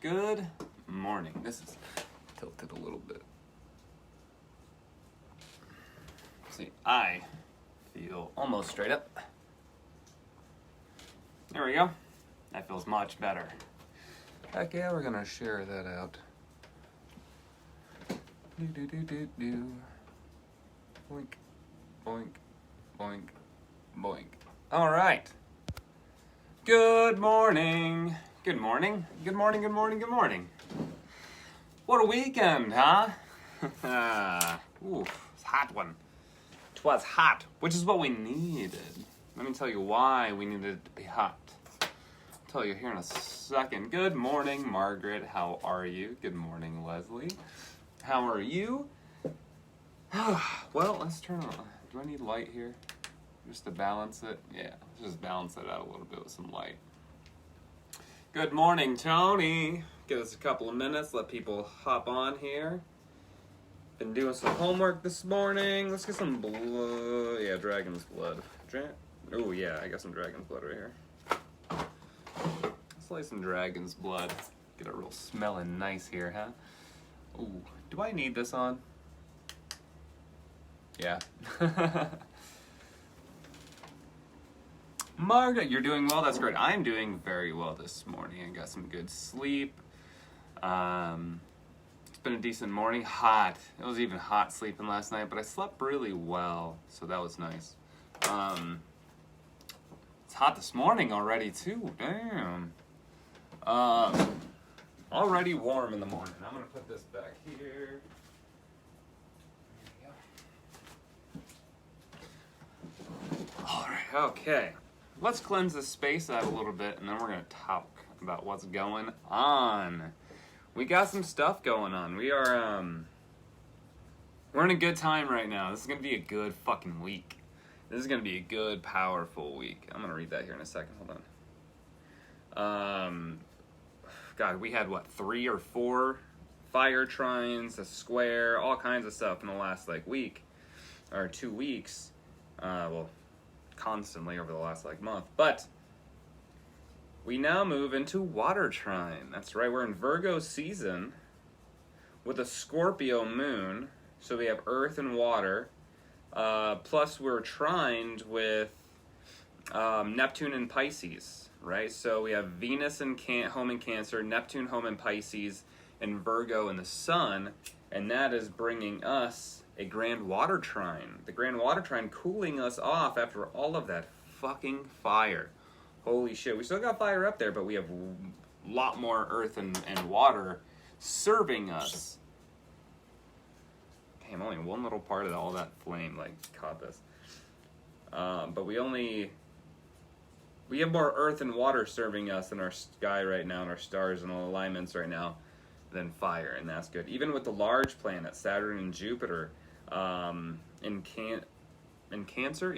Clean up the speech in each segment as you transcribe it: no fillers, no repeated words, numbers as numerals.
Good morning. This is tilted a little bit. See, I feel almost straight up. There we go. That feels much better. Heck yeah, we're gonna share that out. Do. Boink, boink, boink, boink. All right. Good morning. Good morning. Good morning. Good morning. Good morning. What a weekend, huh? Ooh, it's a hot one. 'Twas hot, which is what we needed. Let me tell you why we needed it to be hot. I'll tell you here in a second. Good morning, Margaret. How are you? Good morning, Leslie. How are you? Well, let's turn on. Do I need light here? Just to balance it? Yeah, let's just balance it out a little bit with some light. Good morning, Tony. Give us a couple of minutes, let people hop on here. Been doing some homework this morning. Let's get some blood. Yeah, dragon's blood. Oh, yeah, I got some dragon's blood right here. Let's lay some dragon's blood. Get it real smelling nice here, huh? Ooh, do I need this on? Yeah. Margaret, you're doing well. That's great. I'm doing very well this morning. I got some good sleep. It's been a decent morning. Hot. It was even hot sleeping last night, but I slept really well, so that was nice. It's hot this morning already too. Damn. Already warm in the morning. I'm gonna put this back here. All right. Okay. Let's cleanse the space out a little bit, and then we're going to talk about what's going on. We got some stuff going on. We're in a good time right now. This is going to be a good fucking week. This is going to be a good, powerful week. I'm going to read that here in a second. Hold on. God, we had, 3 or 4 fire trines, a square, all kinds of stuff in the last, week, or 2 weeks. Constantly over the last month, but we now move into water trine. That's right, we're in Virgo season with a Scorpio moon, so we have earth and water, plus we're trined with Neptune and Pisces, right? So we have Venus and home in Cancer, Neptune home in Pisces, and Virgo in the Sun, and that is bringing us a grand water trine. The grand water trine cooling us off after all of that fucking fire. Holy shit. We still got fire up there, but we have a lot more earth and water serving us. Damn, only one little part of all that flame, caught this. But we have more earth and water serving us in our sky right now, and our stars and all alignments right now, than fire, and that's good. Even with the large planets, Saturn and Jupiter, in Cancer,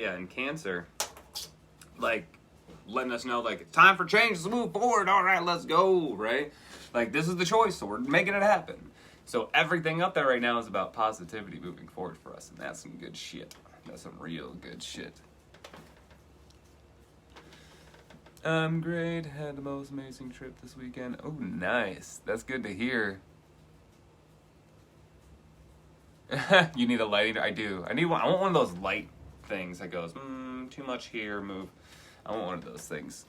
letting us know, it's time for change, let's move forward, all right, let's go, right? This is the choice, so we're making it happen. So everything up there right now is about positivity moving forward for us, and that's some good shit. That's some real good shit. I'm great, had the most amazing trip this weekend. Oh, nice, that's good to hear. You need a lighting? I do. I want one of those light things that goes, too much here, move. I want one of those things.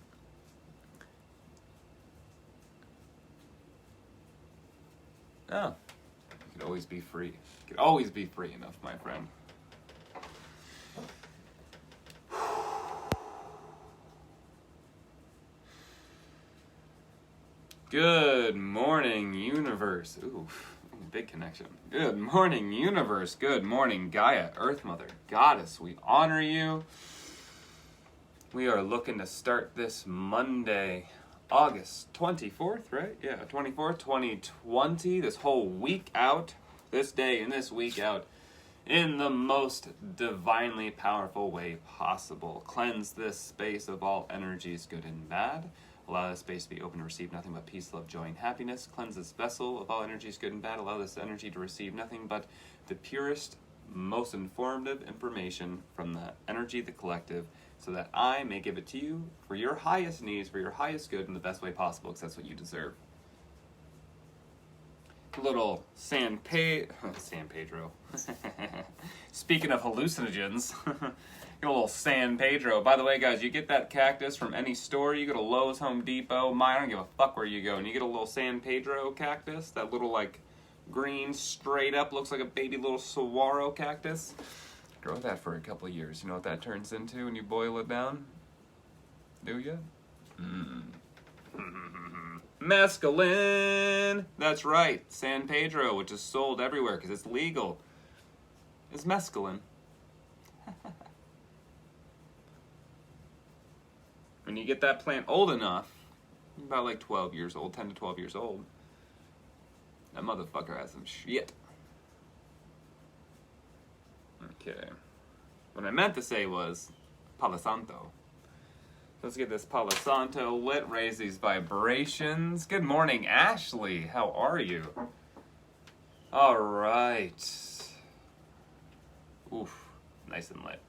Oh. You could always be free. You could always be free enough, my friend. Good morning, universe. Ooh. Big connection. Good morning, universe. Good morning, Gaia, Earth Mother, Goddess. We honor you. We are looking to start this Monday, August 24th, right? Yeah, 24th, 2020. This whole week out, this day and this week out, in the most divinely powerful way possible. Cleanse this space of all energies, good and bad. Allow this space to be open to receive nothing but peace, love, joy, and happiness. Cleanse this vessel of all energies, good and bad. Allow this energy to receive nothing but the purest, most informative information from the energy, the collective, so that I may give it to you for your highest needs, for your highest good, in the best way possible, because that's what you deserve. Little San Pedro. Speaking of hallucinogens, get a little San Pedro. By the way, guys, you get that cactus from any store. You go to Lowe's, Home Depot, I don't give a fuck where you go, and you get a little San Pedro cactus, that little like green, straight up, looks like a baby little saguaro cactus. Grow that for a couple of years. You know what that turns into when you boil it down? Do ya? Mescaline! That's right, San Pedro, which is sold everywhere because it's legal, is mescaline. When you get that plant old enough, about like 12 years old, 10 to 12 years old, that motherfucker has some shit. Okay. What I meant to say was Palo Santo. Let's get this Palo Santo lit, raise these vibrations. Good morning, Ashley. How are you? All right. Oof, nice and lit.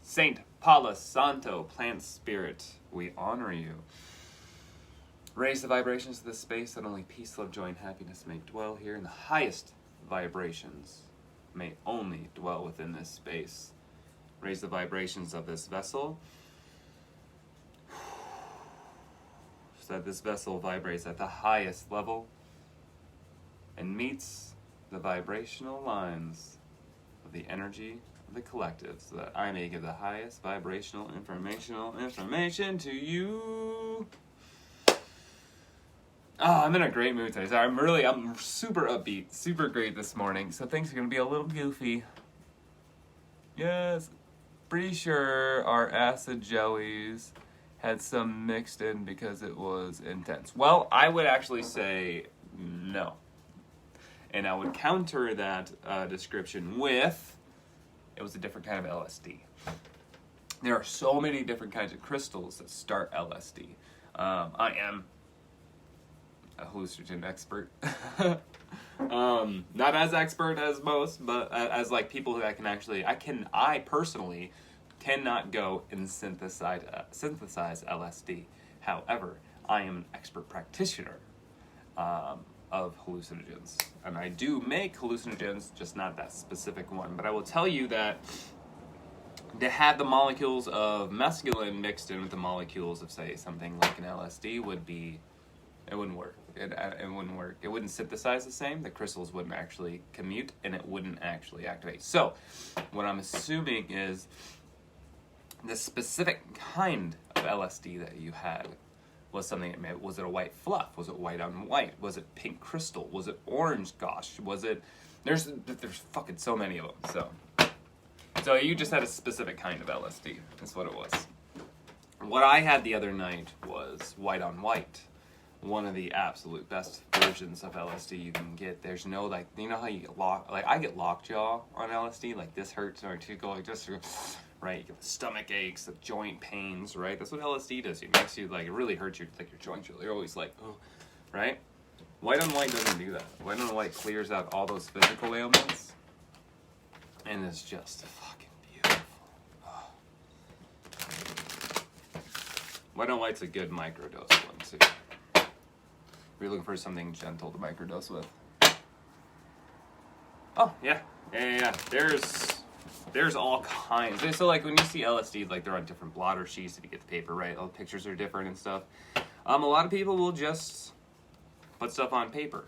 Saint Palo Santo, plant spirit, we honor you. Raise the vibrations of this space that only peace, love, joy, and happiness may dwell here, and the highest vibrations may only dwell within this space. Raise the vibrations of this vessel so that this vessel vibrates at the highest level and meets the vibrational lines of the energy of the collective, so that I may give the highest vibrational information to you. Oh, I'm in a great mood today. So I'm super upbeat, super great this morning. So things are going to be a little goofy. Yes, pretty sure our acid jellies had some mixed in because it was intense. Well, I would actually say no. And I would counter that description with, it was a different kind of LSD. There are so many different kinds of crystals that start LSD. I am a hallucinogen expert. Not as expert as most, but as like people that can actually, I personally cannot go and synthesize LSD. However, I am an expert practitioner of hallucinogens, and I do make hallucinogens, just not that specific one. But I will tell you that to have the molecules of mescaline mixed in with the molecules of, say, something like an LSD would be, it wouldn't work. It wouldn't work. It wouldn't synthesize the same. The crystals wouldn't actually commute, and it wouldn't actually activate. So, what I'm assuming is the specific kind of LSD that you had was something that made, was it a white fluff? Was it white on white? Was it pink crystal? Was it orange? Gosh, was it? There's fucking so many of them. So you just had a specific kind of LSD. That's what it was. What I had the other night was white on white. One of the absolute best versions of LSD you can get. There's no, like, you know how you get I get lockjaw on LSD, like this hurts, or to go like this, right? You get the stomach aches, the joint pains, right? That's what LSD does. It makes you, like, it really hurts your joints. You're always like, oh, right? White on white doesn't do that. White on white clears out all those physical ailments, and it's just fucking beautiful. Oh. White on white's a good microdose one too. If you're looking for something gentle to microdose with. Oh, yeah. There's all kinds. So, like, when you see LSD, like, they're on different blotter sheets if you get the paper right. All the pictures are different and stuff. A lot of people will just put stuff on paper.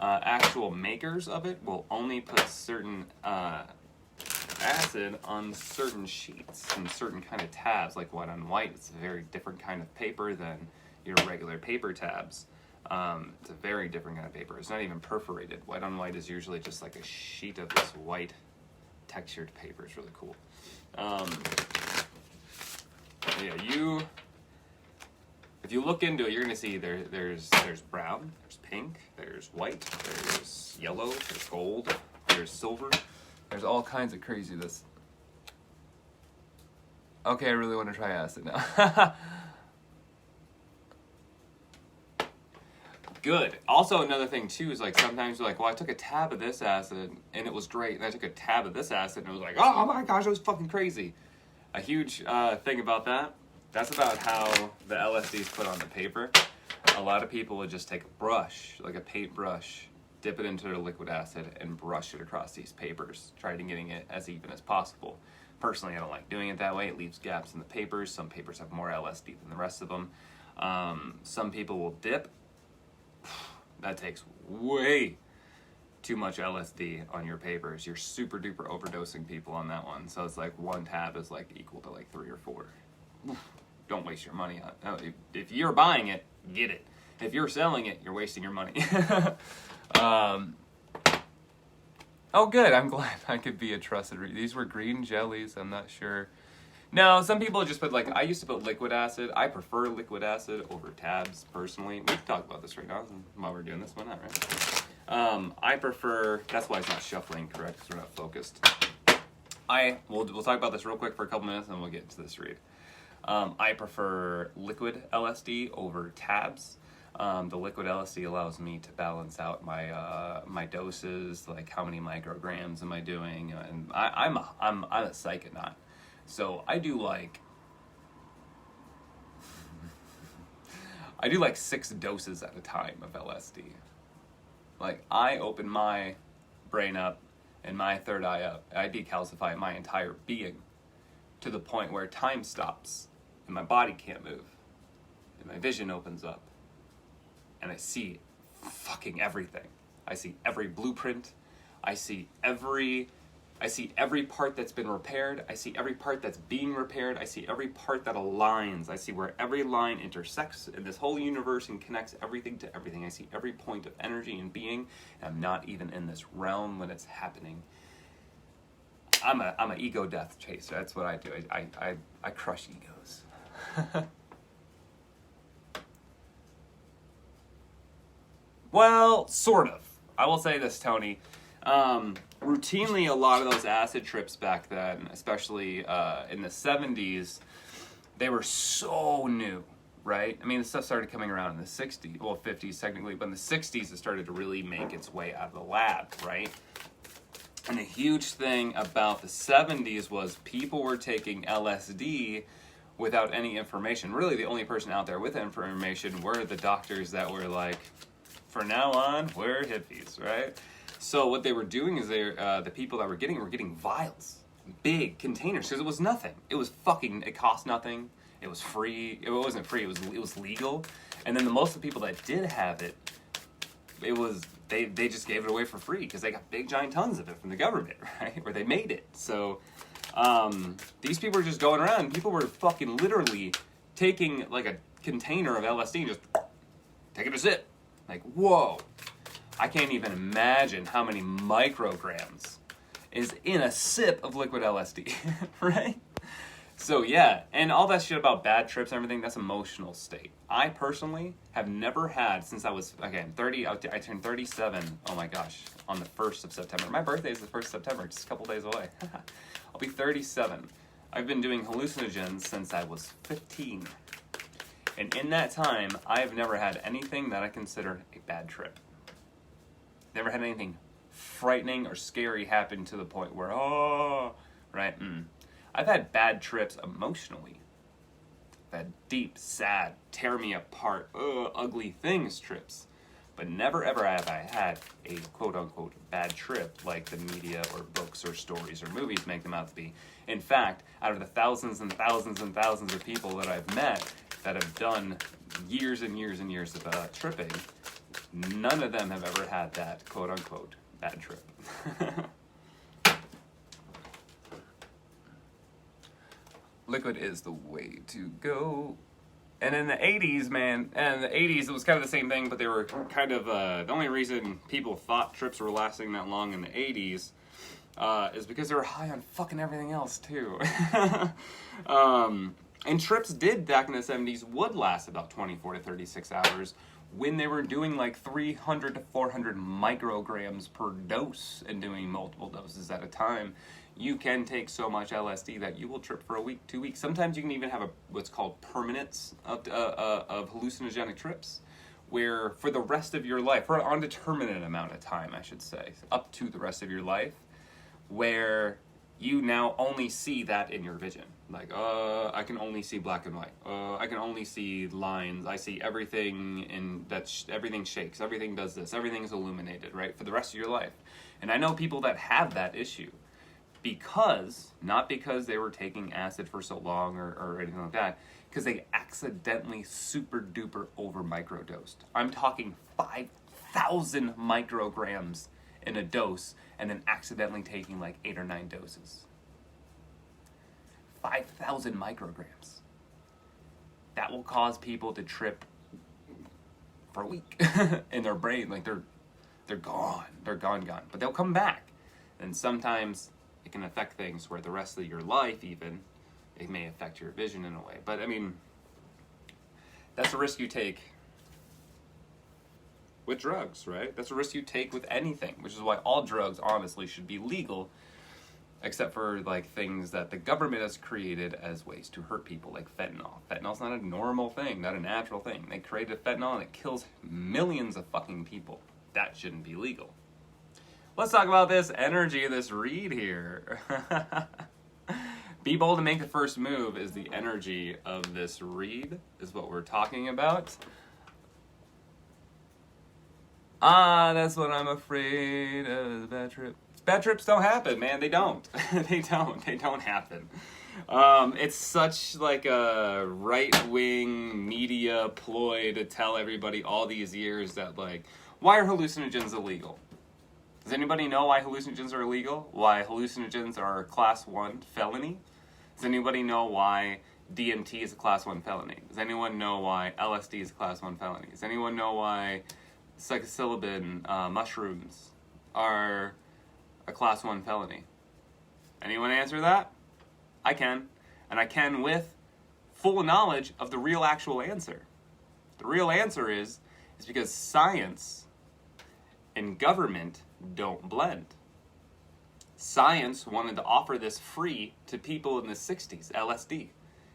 Actual makers of it will only put certain acid on certain sheets and certain kind of tabs. Like white on white, it's a very different kind of paper than your regular paper tabs. It's a very different kind of paper. It's not even perforated. White on white is usually just like a sheet of this white textured paper. It's really cool. Yeah, if you look into it, you're gonna see there's brown, there's pink, there's white, there's yellow, there's gold, there's silver. There's all kinds of craziness. Okay, I really want to try acid now. Good. Also, another thing too is, like, sometimes you're like, well, I took a tab of this acid and it was great, and I took a tab of this acid and it was like, oh my gosh, it was fucking crazy. A huge thing about that. That's about how the LSD is put on the paper. A lot of people would just take a brush, like a paintbrush, dip it into liquid acid, and brush it across these papers, trying to getting it as even as possible. Personally, I don't like doing it that way. It leaves gaps in the papers. Some papers have more LSD than the rest of them. Some people will dip. That takes way too much LSD on your papers. You're super duper overdosing people on that one. So it's like one tab is like equal to like 3 or 4. Don't waste your money on it. If you're buying it, get it. If you're selling it, you're wasting your money. Oh, good. I'm glad I could be a trusted These were green jellies. I'm not sure. No, some people just put, like, I used to put liquid acid. I prefer liquid acid over tabs, personally. We can talk about this right now while we're doing this. Why not, right? I prefer, that's why it's not shuffling correct, because we're not focused. We'll talk about this real quick for a couple minutes, and we'll get into this read. I prefer liquid LSD over tabs. The liquid LSD allows me to balance out my doses, like how many micrograms am I doing, and I'm a psychonaut, so I do like 6 doses at a time of LSD. Like, I open my brain up and my third eye up. I decalcify my entire being to the point where time stops and my body can't move and my vision opens up. And I see fucking everything. I see every blueprint. I see every part that's been repaired. I see every part that's being repaired. I see every part that aligns. I see where every line intersects in this whole universe and connects everything to everything. I see every point of energy and being. And I'm not even in this realm when it's happening. I'm an ego death chaser. That's what I do. I crush egos. Well, sort of. I will say this, Tony. Routinely, a lot of those acid trips back then, especially in the 70s, they were so new, right? I mean, the stuff started coming around in the 60s, well, 50s technically, but in the 60s it started to really make its way out of the lab, right? And a huge thing about the 70s was people were taking LSD without any information. Really, the only person out there with information were the doctors that were like, from now on, we're hippies, right? So what they were doing is the people that were getting vials, big containers, because it was nothing. It cost nothing. It was free. It wasn't free. It was legal. And then most of the people that did have it, they just gave it away for free because they got big giant tons of it from the government, right? Or they made it. So these people were just going around. People were fucking literally taking like a container of LSD and just taking a sip. Like, whoa, I can't even imagine how many micrograms is in a sip of liquid LSD, right? So yeah, and all that shit about bad trips and everything, that's emotional state. I personally have never had, since I was, again, 30, I turned 37, oh my gosh, on the 1st of September. My birthday is the 1st of September, just a couple days away. I'll be 37. I've been doing hallucinogens since I was 15. And in that time, I have never had anything that I consider a bad trip. Never had anything frightening or scary happen to the point where, oh, right? I've had bad trips emotionally. I've had deep, sad, tear me apart, ugly things trips. But never ever have I had a quote-unquote bad trip like the media or books or stories or movies make them out to be. In fact, out of the thousands and thousands and thousands of people that I've met that have done years and years and years of tripping, none of them have ever had that quote-unquote bad trip. Liquid is the way to go. And in the 80s, man, and in the 80s, it was kind of the same thing, but they were kind of, the only reason people thought trips were lasting that long in the 80s is because they were high on fucking everything else, too. And trips did, back in the 70s, would last about 24 to 36 hours when they were doing like 300 to 400 micrograms per dose and doing multiple doses at a time. You can take so much LSD that you will trip for a week, 2 weeks. Sometimes you can even have what's called permanence of hallucinogenic trips, where for the rest of your life, for an undeterminate amount of time, I should say, up to the rest of your life, where you now only see that in your vision. Like, I can only see black and white. I can only see lines. I see everything everything shakes. Everything does this. Everything's illuminated, right? For the rest of your life. And I know people that have that issue not because they were taking acid for so long or anything like that, because they accidentally super duper over microdosed. I'm talking 5,000 micrograms in a dose and then accidentally taking like 8 or 9 doses. 5,000 micrograms. That will cause people to trip for a week in their brain. Like they're gone. They're gone. But they'll come back. And sometimes it can affect things where the rest of your life even, it may affect your vision in a way. But I mean, that's a risk you take with drugs, right? That's a risk you take with anything, which is why all drugs honestly should be legal, except for like things that the government has created as ways to hurt people, like fentanyl. Fentanyl's not a normal thing, not a natural thing. They created fentanyl and it kills millions of fucking people. That shouldn't be legal. Let's talk about this energy, this read here. Be bold and make the first move is the energy of this read, is what we're talking about. That's what I'm afraid of, bad trip. Bad trips don't happen, man. They don't. They don't happen. It's such like a right-wing media ploy to tell everybody all these years that like, why are hallucinogens illegal? Does anybody know why hallucinogens are illegal? Why hallucinogens are a class 1 felony? Does anybody know why DMT is a class 1 felony? Does anyone know why LSD is a class 1 felony? Does anyone know why psilocybin mushrooms are a class 1 felony? Anyone answer that? I can. And I can with full knowledge of the real actual answer. The real answer is because science and government don't blend. Science wanted to offer this free to people in the 60s, LSD.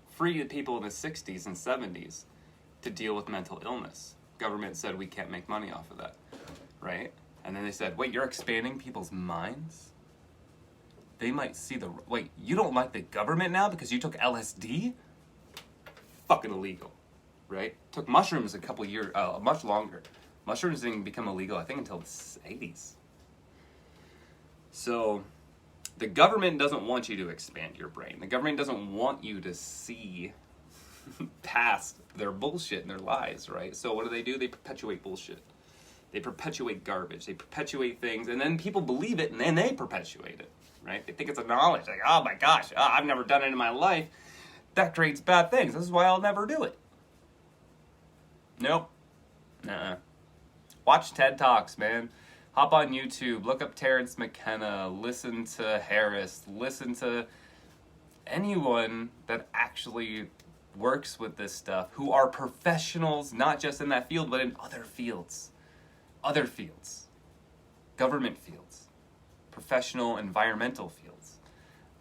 Free to people in the 60s and 70s to deal with mental illness. Government said we can't make money off of that, right? And then they said, wait, you're expanding people's minds? They might see wait, you don't like the government now because you took LSD? Fucking illegal, right? Took mushrooms a couple years, much longer. Mushrooms didn't become illegal, I think, until the 80s. So, the government doesn't want you to expand your brain. The government doesn't want you to see past their bullshit and their lies, right? So what do? They perpetuate bullshit. They perpetuate garbage. They perpetuate things, and then people believe it, and then they perpetuate it, right? They think it's a knowledge. Like, oh my gosh, I've never done it in my life. That creates bad things. This is why I'll never do it. Nope. Nuh-uh. Watch TED Talks, man. Hop on YouTube, look up Terrence McKenna, listen to Harris, listen to anyone that actually works with this stuff, who are professionals, not just in that field, but in other fields. Other fields. Government fields. Professional environmental fields.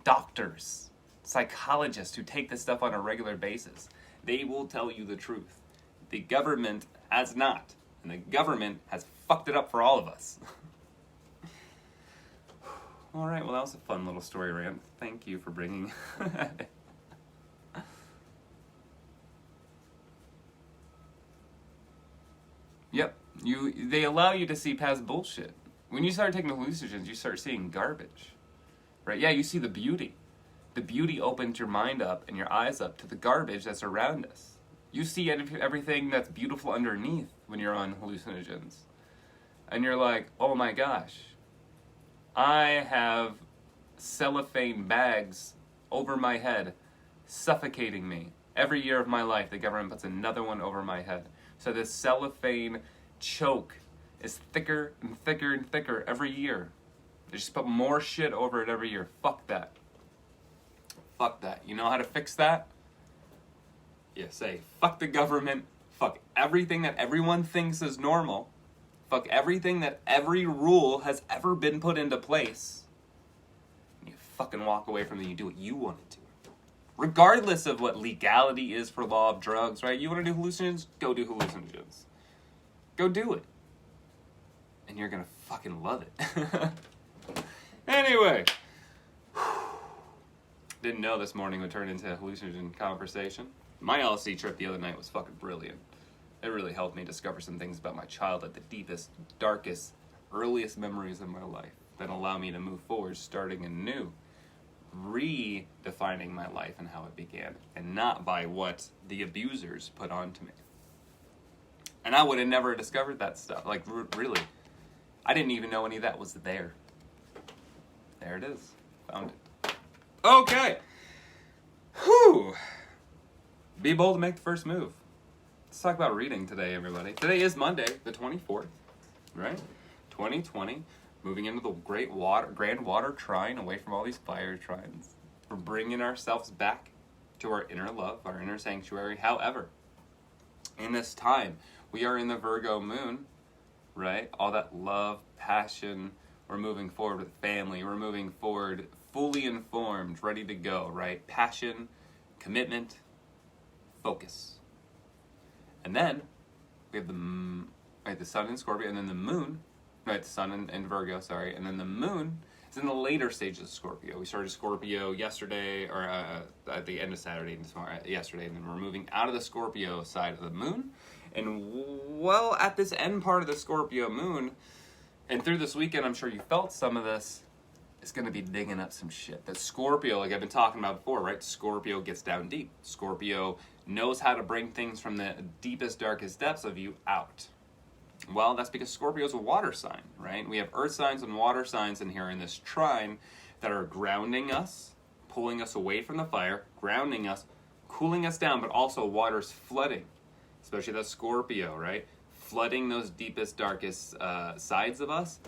Doctors. Psychologists who take this stuff on a regular basis. They will tell you the truth. The government has not. And the government has fucked it up for all of us. All right, well, that was a fun little story rant. Thank you for bringing it. Yep, they allow you to see past bullshit. When you start taking hallucinogens, you start seeing garbage, right? Yeah, you see the beauty. The beauty opens your mind up and your eyes up to the garbage that's around us. You see everything that's beautiful underneath when you're on hallucinogens. And you're like, oh my gosh, I have cellophane bags over my head, suffocating me. Every year of my life, the government puts another one over my head. So this cellophane choke is thicker and thicker and thicker every year. They just put more shit over it every year. Fuck that. Fuck that. You know how to fix that? Yeah, say, fuck the government, fuck everything that everyone thinks is normal, fuck everything that every rule has ever been put into place. You fucking walk away from it, you do what you want to do. Regardless of what legality is for law of drugs, right? You want to do hallucinogens? Go do hallucinogens. Go do it. And you're gonna fucking love it. Anyway. Didn't know this morning would turn into a hallucinogen conversation. My LSD trip the other night was fucking brilliant. It really helped me discover some things about my childhood, the deepest, darkest, earliest memories of my life that allow me to move forward, starting anew, redefining my life and how it began, and not by what the abusers put onto me. And I would have never discovered that stuff. Like, really. I didn't even know any of that was there. There it is. Found it. Okay. Whew. Be bold to make the first move. Let's talk about reading today, everybody. Today is Monday, the 24th, right? 2020. Moving into the grand water trine, away from all these fire trines. We're bringing ourselves back to our inner love, our inner sanctuary. However, in this time, we are in the Virgo moon, right? All that love, passion. We're moving forward with family. We're moving forward fully informed, ready to go, right? Passion, commitment, focus. And then we have the sun in Scorpio, and then the moon, right? The sun in Virgo, sorry. And then the moon is in the later stages of Scorpio. We started Scorpio yesterday, or at the end of Saturday, yesterday, and then we're moving out of the Scorpio side of the moon. And well, at this end part of the Scorpio moon, and through this weekend, I'm sure you felt some of this, it's going to be digging up some shit. That Scorpio, like I've been talking about before, right? Scorpio gets down deep. Scorpio knows how to bring things from the deepest, darkest depths of you out. Well, that's because Scorpio is a water sign, right? We have earth signs and water signs in here in this trine that are grounding us, pulling us away from the fire, grounding us, cooling us down, but also water's flooding, especially that Scorpio, right? Flooding those deepest, darkest sides of us,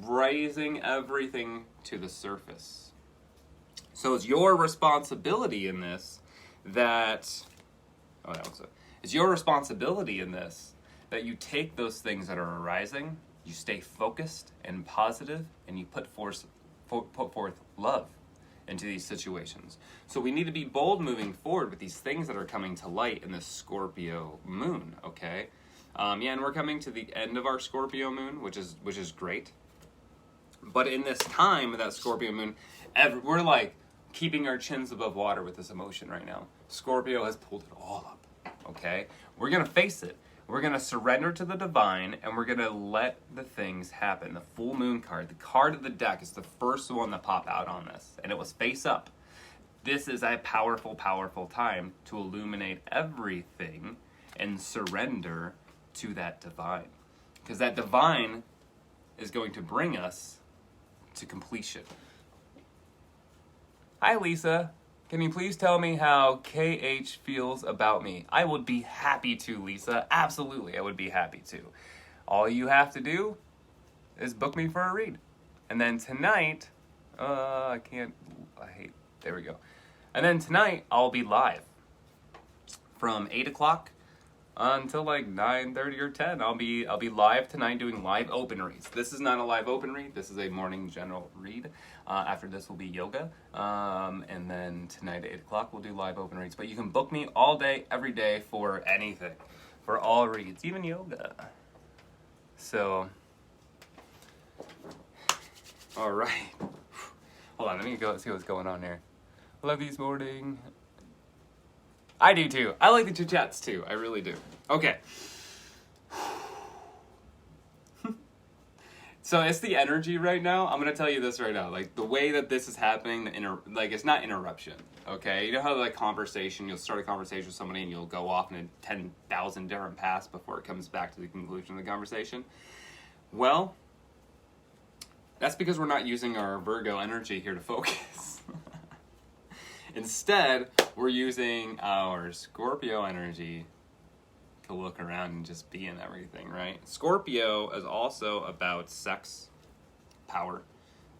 raising everything to the surface. So it's your responsibility in this it's your responsibility in this that you take those things that are arising, you stay focused and positive, and you put forth love into these situations. So we need to be bold moving forward with these things that are coming to light in this Scorpio moon, okay? And we're coming to the end of our Scorpio moon, which is great. But in this time of that Scorpio moon, we're like keeping our chins above water with this emotion right now. Scorpio has pulled it all up, okay? We're going to face it. We're going to surrender to the divine, and we're going to let the things happen. The full moon card, the card of the deck, is the first one that popped out on this, and it was face up. This is a powerful, powerful time to illuminate everything and surrender to that divine. Because that divine is going to bring us to completion. Hi, Lisa. Can you please tell me how KH feels about me? I would be happy to, Lisa. Absolutely, I would be happy to. All you have to do is book me for a read. And then tonight, there we go. And then tonight, I'll be live from 8 o'clock until like 9:30 or 10. I'll be live tonight doing live open reads. This is not a live open read. This is a morning general read. After this will be yoga. And then tonight at 8 o'clock we'll do live open reads. But you can book me all day, every day for anything. For all reads, even yoga. So, all right. Hold on, let me go see what's going on here. Love you this morning. I do too. I like the two chats too. I really do. Okay. So it's the energy right now. I'm going to tell you this right now. Like the way that this is happening, it's not interruption. Okay. You know how like you'll start a conversation with somebody and you'll go off in 10,000 different paths before it comes back to the conclusion of the conversation? Well, that's because we're not using our Virgo energy here to focus. Instead, we're using our Scorpio energy to look around and just be in everything, right? Scorpio is also about sex, power,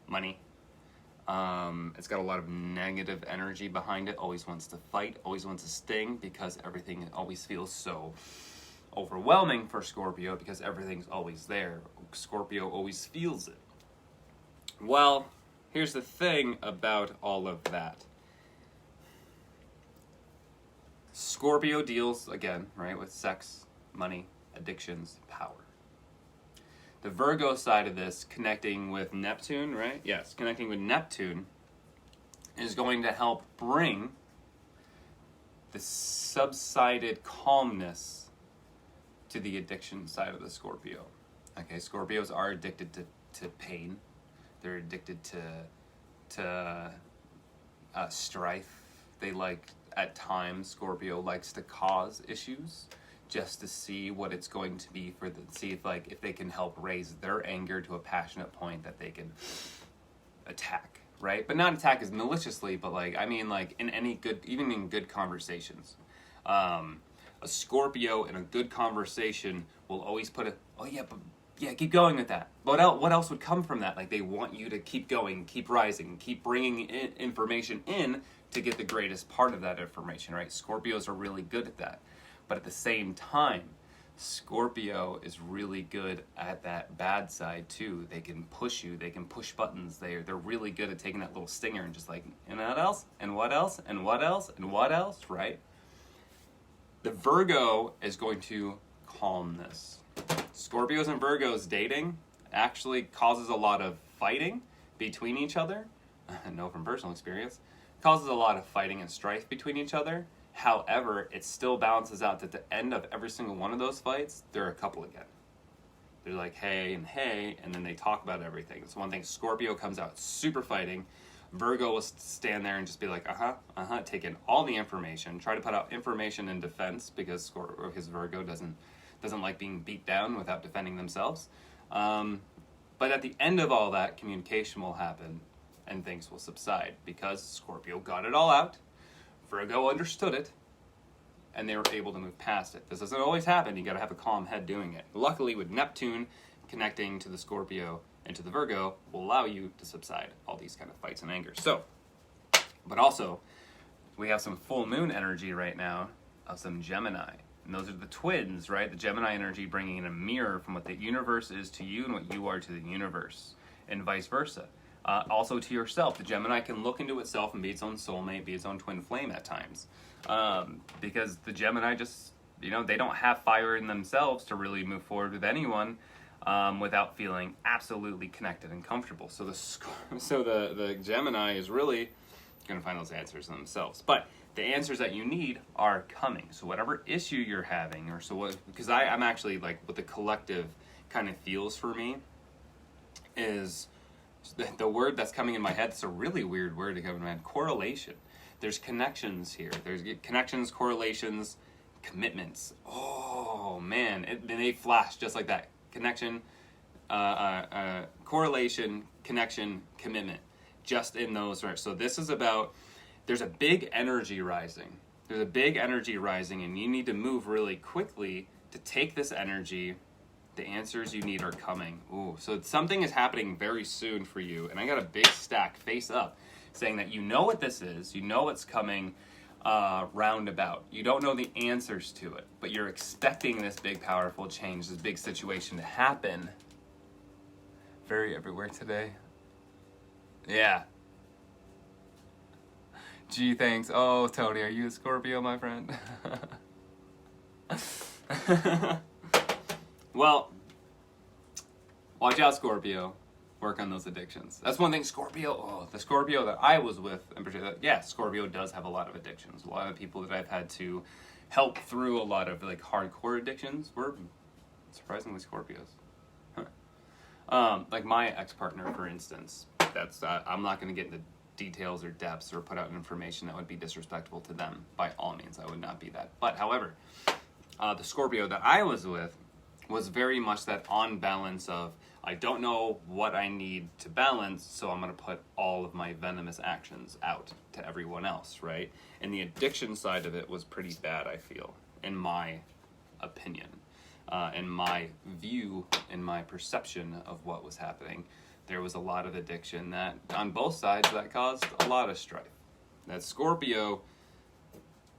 money. It's got a lot of negative energy behind it, always wants to fight, always wants to sting, because everything always feels so overwhelming for Scorpio, because everything's always there. Scorpio always feels it. Well, here's the thing about all of that. Scorpio deals, again, right, with sex, money, addictions, power. The Virgo side of this, connecting with Neptune, right? Yes, connecting with Neptune, is going to help bring the subsided calmness to the addiction side of the Scorpio. Okay, Scorpios are addicted to pain. They're addicted to strife. They like, at times, Scorpio likes to cause issues just to see what it's going to be for see if they can help raise their anger to a passionate point that they can attack, right? But not attack as maliciously, but in any good, even in good conversations. A Scorpio in a good conversation will always put keep going with that. But what else would come from that? Like, they want you to keep going, keep rising, keep bringing information in to get the greatest part of that information, right? Scorpios are really good at that. But at the same time, Scorpio is really good at that bad side too. They can push you, they can push buttons. They're really good at taking that little stinger and just like, and what else? And what else? And what else? And what else, right? The Virgo is going to calm this. Scorpios and Virgos dating actually causes a lot of fighting between each other. I know from personal experience. Causes a lot of fighting and strife between each other. However, it still balances out that at the end of every single one of those fights, they're a couple again. They're like, hey, and then they talk about everything. It's one thing. Scorpio comes out super fighting. Virgo will stand there and just be like, take in all the information, try to put out information in defense because his Virgo doesn't like being beat down without defending themselves. But at the end of all that, communication will happen and things will subside because Scorpio got it all out. Virgo understood it, and they were able to move past it. This doesn't always happen. You got to have a calm head doing it. Luckily, with Neptune connecting to the Scorpio and to the Virgo, will allow you to subside all these kind of fights and anger. So, but also, we have some full moon energy right now of some Gemini. And those are the twins, right? The Gemini energy bringing in a mirror from what the universe is to you and what you are to the universe, and vice versa. Also to yourself. The Gemini can look into itself and be its own soulmate, be its own twin flame at times. Because the Gemini just, they don't have fire in themselves to really move forward with anyone without feeling absolutely connected and comfortable. So the Gemini is really going to find those answers themselves. But the answers that you need are coming. So whatever issue you're having, because I'm actually like, what the collective kind of feels for me is the word that's coming in my head. It's a really weird word to come in my head. Correlation. There's connections here. There's connections, correlations, commitments. Oh man, they flash just like that. Connection, correlation, connection, commitment. Just in those, right? So this is about, there's a big energy rising. There's a big energy rising, and you need to move really quickly to take this energy. The answers you need are coming. Ooh, so something is happening very soon for you. And I got a big stack face up saying that you know what this is. You know what's coming roundabout. You don't know the answers to it, but you're expecting this big, powerful change, this big situation to happen. Very everywhere today. Yeah. Gee, thanks. Oh, Tony, are you a Scorpio, my friend? Well, watch out, Scorpio. Work on those addictions. That's one thing, Scorpio. The Scorpio that I was with, in particular, Scorpio does have a lot of addictions. A lot of people that I've had to help through a lot of like hardcore addictions were surprisingly Scorpios. Like my ex-partner, for instance. That's I'm not going to get into details or depths or put out information that would be disrespectful to them. By all means, I would not be that. But however, the Scorpio that I was with was very much that on balance of, I don't know what I need to balance, so I'm going to put all of my venomous actions out to everyone else, right? And the addiction side of it was pretty bad, I feel, in my opinion, in my view, in my perception of what was happening. There was a lot of addiction that, on both sides, that caused a lot of strife. That Scorpio,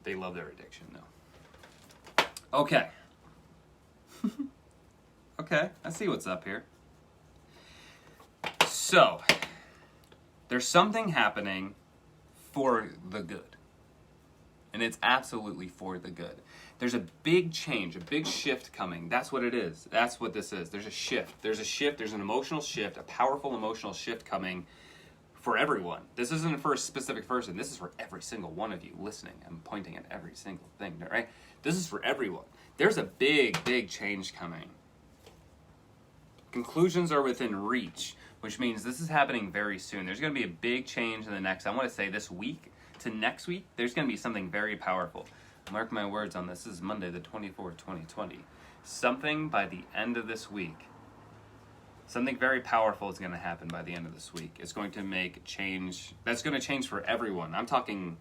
they love their addiction, though. Okay. Okay, I see what's up here. So, there's something happening for the good. And it's absolutely for the good. There's a big change, a big shift coming. That's what it is. That's what this is. There's a shift. There's an emotional shift, a powerful emotional shift coming for everyone. This isn't for a specific person. This is for every single one of you listening. I'm pointing at every single thing, right? This is for everyone. There's a big, big change coming. Conclusions are within reach, which means this is happening very soon. There's going to be a big change in the next, I want to say this week to next week, there's going to be something very powerful. Mark my words on this. This is Monday the 24th, 2020. Something by the end of this week, something very powerful is going to happen by the end of this week. It's going to make change. That's going to change for everyone. I'm talking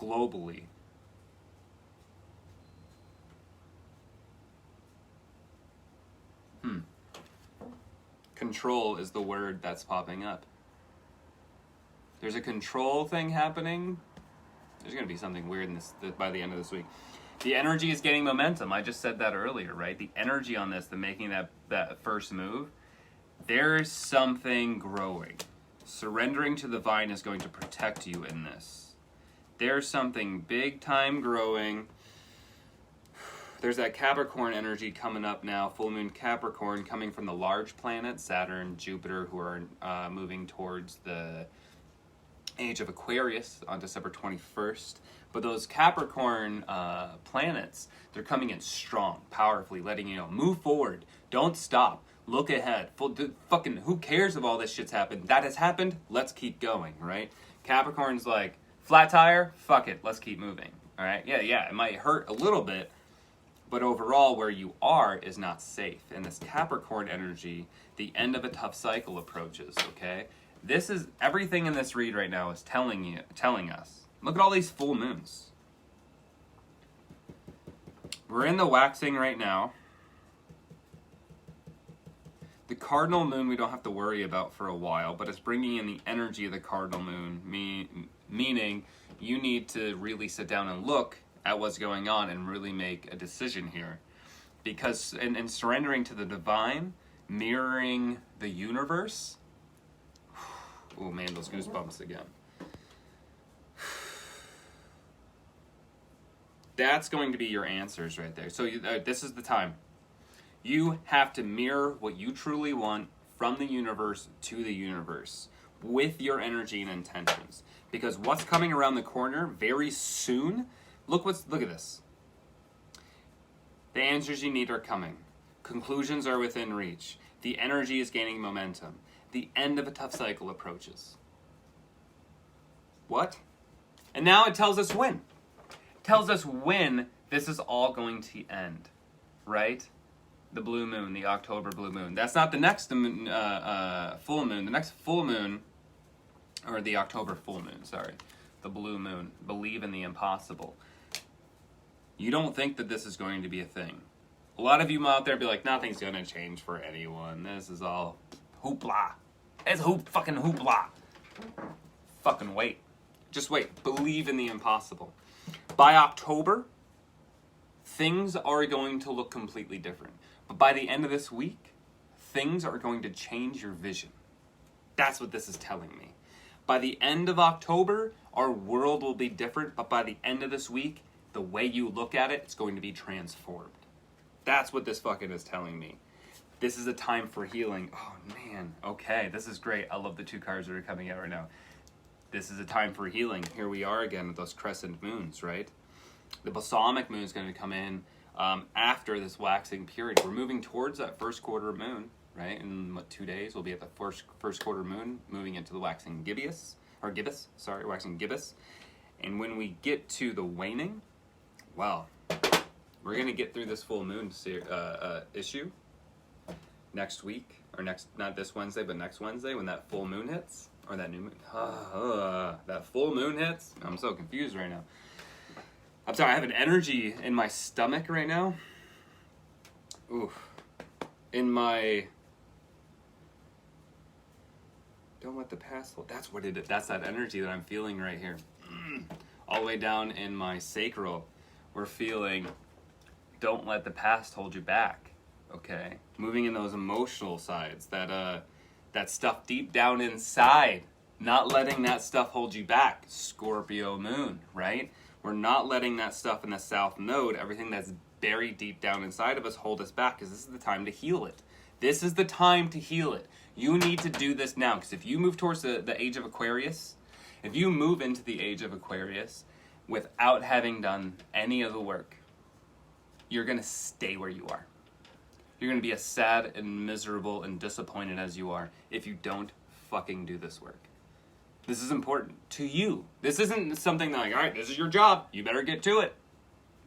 globally. Control is the word that's popping up. There's a control thing happening. There's going to be something weird in this by the end of this week. The energy is gaining momentum. I just said that earlier, right? The energy on this, the making that first move, there's something growing. Surrendering to the divine is going to protect you in this. There's something big time growing. There's that Capricorn energy coming up now, full moon Capricorn, coming from the large planets, Saturn, Jupiter, who are moving towards the age of Aquarius on December 21st. But those Capricorn planets, they're coming in strong, powerfully, letting you know, move forward, don't stop, look ahead. Fucking, who cares if all this shit's happened? That has happened, let's keep going, right? Capricorn's like, flat tire, fuck it, let's keep moving, all right? Yeah, it might hurt a little bit, but overall, where you are is not safe. And this Capricorn energy, the end of a tough cycle approaches, okay? This is, everything in this read right now is telling us. Look at all these full moons. We're in the waxing right now. The cardinal moon we don't have to worry about for a while, but it's bringing in the energy of the cardinal moon, meaning you need to really sit down and look at what's going on and really make a decision here. Because in surrendering to the divine, mirroring the universe, oh man, those goosebumps again. That's going to be your answers right there. So this is the time. You have to mirror what you truly want from the universe to the universe with your energy and intentions. Because what's coming around the corner very soon, look at this. The answers you need are coming. Conclusions are within reach. The energy is gaining momentum. The end of a tough cycle approaches. What? And now it tells us when. It tells us when this is all going to end, right? The blue moon, the October blue moon. That's not the next full moon. The next full moon, or the October full moon, sorry. The blue moon. Believe in the impossible. You don't think that this is going to be a thing. A lot of you out there be like, nothing's going to change for anyone. This is all hoopla. It's fucking hoopla. Fucking wait. Just wait. Believe in the impossible. By October, things are going to look completely different. But by the end of this week, things are going to change your vision. That's what this is telling me. By the end of October, our world will be different. But by the end of this week, the way you look at it, it's going to be transformed. That's what this fucking is telling me. This is a time for healing. Oh, man. Okay, this is great. I love the two cards that are coming out right now. This is a time for healing. Here we are again with those crescent moons, right? The balsamic moon is going to come in after this waxing period. We're moving towards that first quarter moon, right? In 2 days, we'll be at the first quarter moon, moving into the waxing gibbous. And when we get to the waning, wow, we're going to get through this full moon issue next week, or not this Wednesday, but next Wednesday when that full moon hits, or that new moon, that full moon hits. I'm so confused right now. I'm sorry, I have an energy in my stomach right now. Oof. Don't let the past hold. That's what it is. That's that energy that I'm feeling right here. All the way down in my sacral, we're feeling, don't let the past hold you back. Okay? Moving in those emotional sides, that stuff deep down inside. Not letting that stuff hold you back. Scorpio moon, right? We're not letting that stuff in the south node, everything that's buried deep down inside of us hold us back, because this is the time to heal it. This is the time to heal it. You need to do this now, because if you move towards the age of Aquarius, if you move into the age of Aquarius without having done any of the work, you're going to stay where you are. You're going to be as sad and miserable and disappointed as you are if you don't fucking do this work. This is important to you. This isn't something like, all right, this is your job. You better get to it.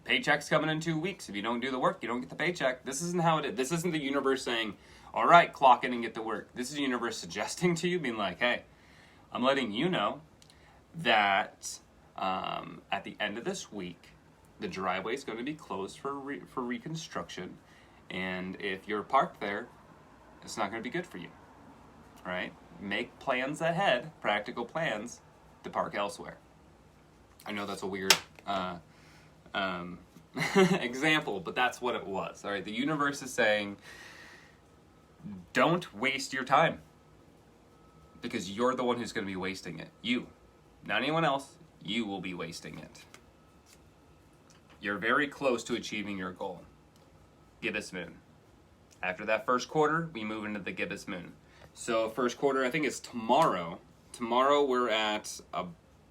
Paycheck's coming in 2 weeks. If you don't do the work, you don't get the paycheck. This isn't how it is. This isn't the universe saying, all right, clock in and get to work. This is the universe suggesting to you, being like, hey, I'm letting you know that at the end of this week, the driveway is going to be closed for reconstruction. And if you're parked there, it's not going to be good for you. Right? Make plans ahead, practical plans, to park elsewhere. I know that's a weird example, but that's what it was. All right, the universe is saying, don't waste your time, because you're the one who's going to be wasting it. You, not anyone else. You will be wasting it. You're very close to achieving your goal. Gibbous moon. After that first quarter, we move into the gibbous moon. So first quarter, I think, is tomorrow. Tomorrow we're at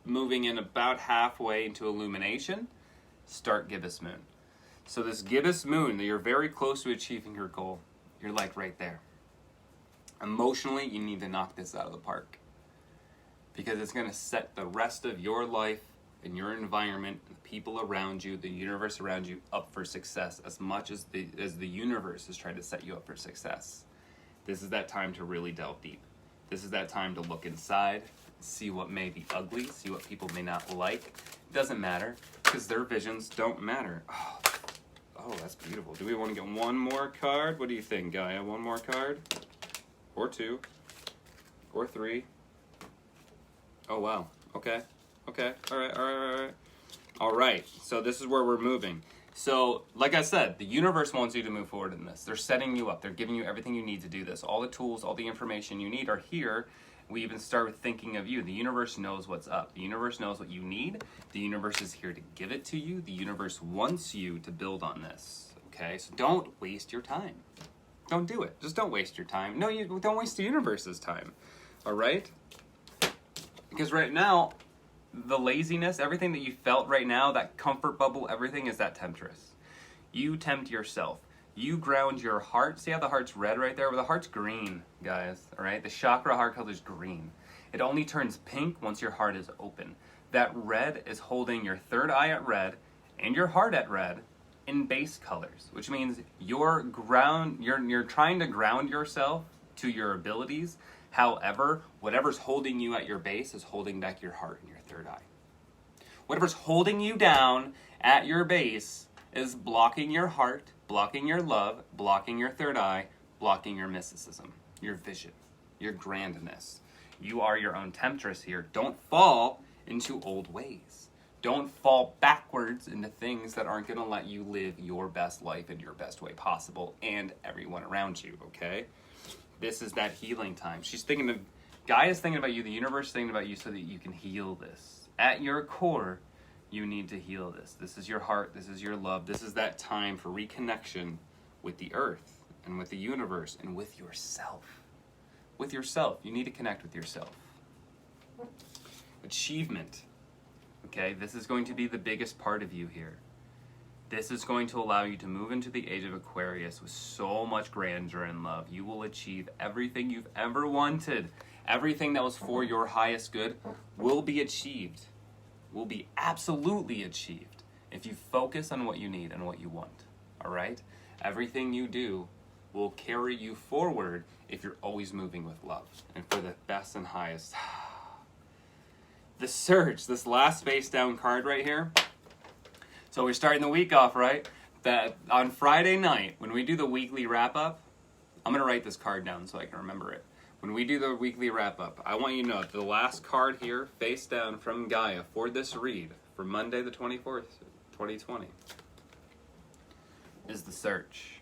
moving in about halfway into illumination. Start gibbous moon. So this gibbous moon, you're very close to achieving your goal. You're like right there. Emotionally, you need to knock this out of the park, because it's going to set the rest of your life and your environment, and the people around you, the universe around you, up for success as much as the universe is trying to set you up for success. This is that time to really delve deep. This is that time to look inside, see what may be ugly, see what people may not like. It doesn't matter, because their visions don't matter. Oh, that's beautiful. Do we want to get one more card? What do you think, Gaia? One more card? Or two? Or three? Oh, wow. Okay. Okay. All right. All right. So this is where we're moving. So, like I said, the universe wants you to move forward in this. They're setting you up. They're giving you everything you need to do this. All the tools, all the information you need are here. We even start with thinking of you. The universe knows what's up. The universe knows what you need. The universe is here to give it to you. The universe wants you to build on this. Okay? So don't waste your time. Don't do it. Just don't waste your time. No, you don't waste the universe's time. All right? Because right now, the laziness, everything that you felt right now, that comfort bubble, everything is that temptress. You tempt yourself. You ground your heart. See how the heart's red right there? Well, the heart's green, guys. All right? The chakra heart color is green. It only turns pink once your heart is open. That red is holding your third eye at red and your heart at red in base colors, which means you're trying to ground yourself to your abilities. However, whatever's holding you at your base is holding back your heart and your third eye. Whatever's holding you down at your base is blocking your heart, blocking your love, blocking your third eye, blocking your mysticism, your vision, your grandness. You are your own temptress here. Don't fall into old ways. Don't fall backwards into things that aren't going to let you live your best life in your best way possible, and everyone around you, okay? This is that healing time. Gaia's thinking about you, the universe is thinking about you so that you can heal this. At your core, you need to heal this. This is your heart, this is your love, this is that time for reconnection with the earth and with the universe and with yourself. With yourself. You need to connect with yourself. Achievement. Okay, this is going to be the biggest part of you here. This is going to allow you to move into the age of Aquarius with so much grandeur and love. You will achieve everything you've ever wanted. Everything that was for your highest good will be achieved. Will be absolutely achieved if you focus on what you need and what you want. All right? Everything you do will carry you forward if you're always moving with love and for the best and highest. The Surge, this last face down card right here. So we're starting the week off, right? That on Friday night, when we do the weekly wrap-up, I'm going to write this card down so I can remember it. When we do the weekly wrap-up, I want you to know the last card here, face down from Gaia, for this read, for Monday the 24th, 2020, is the Search.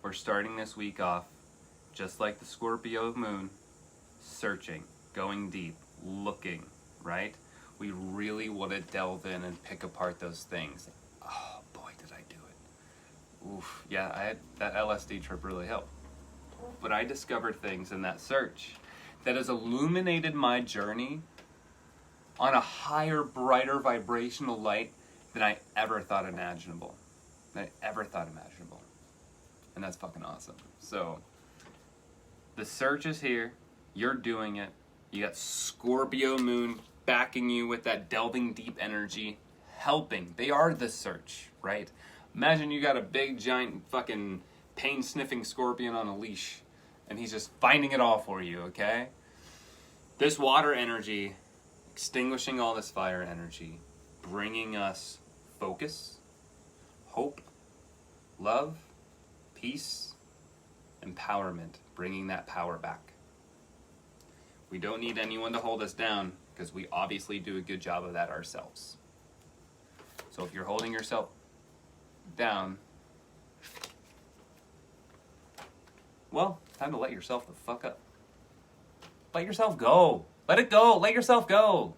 We're starting this week off, just like the Scorpio moon, searching, going deep, looking, right? We really want to delve in and pick apart those things. Oh boy, did I do it. Oof, yeah, that LSD trip really helped. But I discovered things in that search that has illuminated my journey on a higher, brighter vibrational light than I ever thought imaginable. And that's fucking awesome. So, the search is here. You're doing it. You got Scorpio moon backing you with that delving deep energy, helping. They are the search, right? Imagine you got a big, giant, fucking pain-sniffing scorpion on a leash, and he's just finding it all for you, okay? This water energy, extinguishing all this fire energy, bringing us focus, hope, love, peace, empowerment, bringing that power back. We don't need anyone to hold us down, because we obviously do a good job of that ourselves. So if you're holding yourself down, well, time to let yourself the fuck up. Let yourself go. Let it go. Let yourself go.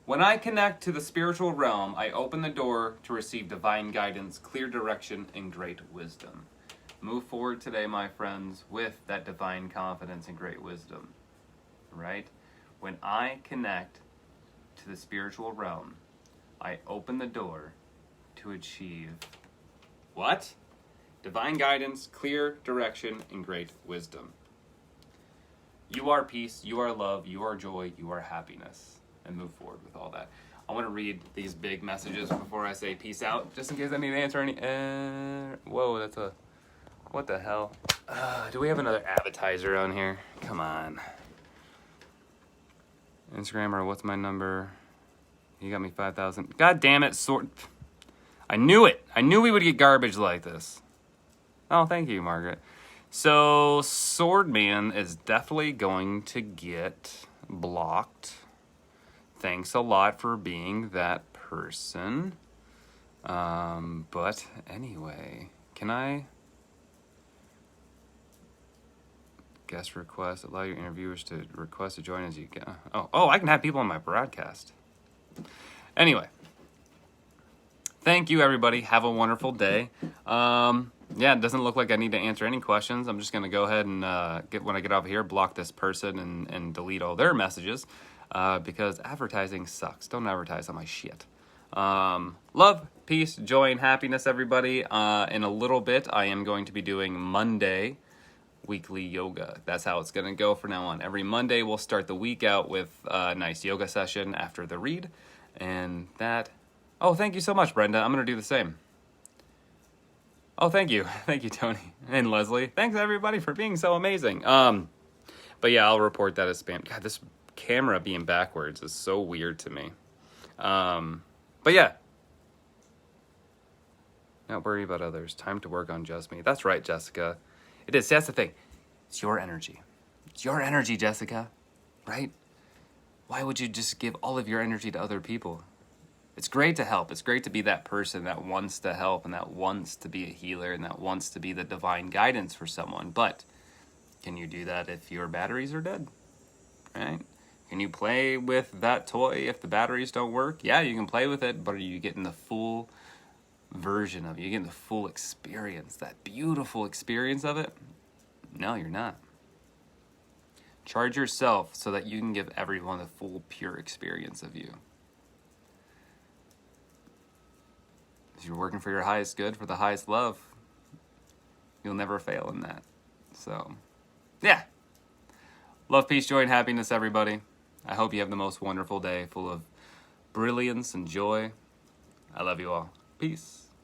When I connect to the spiritual realm, I open the door to receive divine guidance, clear direction, and great wisdom. Move forward today, my friends, with that divine confidence and great wisdom. Right? When I connect to the spiritual realm, I open the door to achieve what? Divine guidance, clear direction, and great wisdom. You are peace, you are love, you are joy, you are happiness. And move forward with all that. I want to read these big messages before I say peace out, just in case I need to answer any. Whoa, that's a. What the hell? Do we have another advertiser on here? Come on. Instagram or what's my number? You got me 5,000. God damn it, I knew it. I knew we would get garbage like this. Oh, thank you, Margaret. So, Swordman is definitely going to get blocked. Thanks a lot for being that person. But anyway, can I guest request, allow your interviewers to request to join as you go? Oh, I can have people on my broadcast. Anyway, thank you, everybody. Have a wonderful day. Yeah, it doesn't look like I need to answer any questions. I'm just going to go ahead and, when I get off here, block this person and delete all their messages. Because advertising sucks. Don't advertise on my shit. Love, peace, joy, and happiness, everybody. In a little bit, I am going to be doing Monday weekly yoga. That's how it's going to go from now on. Every Monday, we'll start the week out with a nice yoga session after the read. And that... Oh, thank you so much, Brenda. I'm going to do the same. Oh, thank you. Thank you, Tony. And Leslie. Thanks, everybody, for being so amazing. But yeah, I'll report that as spam. God, this camera being backwards is so weird to me. But yeah. Not worry about others. Time to work on just me. That's right, Jessica. It is. That's the thing. It's your energy. It's your energy, Jessica. Right? Why would you just give all of your energy to other people? It's great to help. It's great to be that person that wants to help and that wants to be a healer and that wants to be the divine guidance for someone. But can you do that if your batteries are dead? Right? Can you play with that toy if the batteries don't work? Yeah, you can play with it, but are you getting the full version of it? You're getting the full experience, that beautiful experience of it? No, you're not. Charge yourself so that you can give everyone the full, pure experience of you. If you're working for your highest good, for the highest love, you'll never fail in that. So, yeah. Love, peace, joy, and happiness, everybody. I hope you have the most wonderful day full of brilliance and joy. I love you all. Peace.